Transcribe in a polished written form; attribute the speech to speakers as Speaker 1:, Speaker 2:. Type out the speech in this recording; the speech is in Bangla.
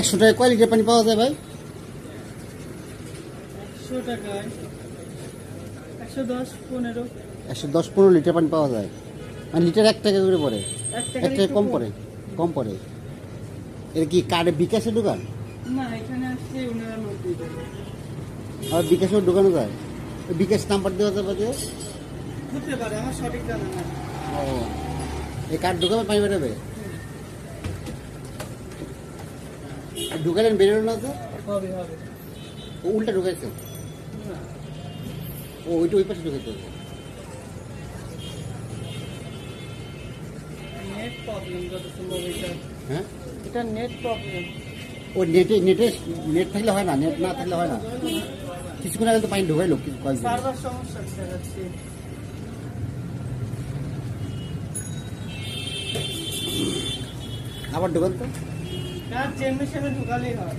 Speaker 1: একশো টাকায় কয় লিটার পানি পাওয়া যায় ভাই?
Speaker 2: 100 টাকায় 110-15।
Speaker 1: 110-15 লিটার পানি পাওয়া যায়, মানে লিটার 1 টাকা করে পড়ে।
Speaker 2: 1
Speaker 1: 1 টাকা কম পড়ে, কম পড়ে। এর কি কার্ডে বিকাশের দোকান?
Speaker 2: না, এখানে আসলে ওনারা নোট দিয়ে দেবে।
Speaker 1: আর বিকাশের দোকানে যায়, বিকাশ নাম্বার দেওয়া যাবে যে?
Speaker 2: হতে পারে, আমার সঠিক জানা না।
Speaker 1: ও, এই কার্ড ঢুকাবে পানি বেরোবে? ঢুকালেন বেরোলো না তো?
Speaker 2: হবে হবে।
Speaker 1: ও উল্টা ঢুকাইছে?
Speaker 2: না,
Speaker 1: ও ওইটা ওই পাশে ঢুকাইতে হবে।
Speaker 2: নেট প্রবলেম যত সম্ভব এটা।
Speaker 1: হ্যাঁ,
Speaker 2: এটা নেট প্রবলেম।
Speaker 1: ও নেট থাকলে হয় না, নেট না থাকলে হয় না। কিছুক্ষণ আগে তো পানি ঢুকাইলো কয়েকদিন।
Speaker 2: সার্ভার সমস্যা দেখাচ্ছে।
Speaker 1: আবার ঢুকান তো।
Speaker 2: কার চেম্বার হিসেবে ঢুকালেই হয়।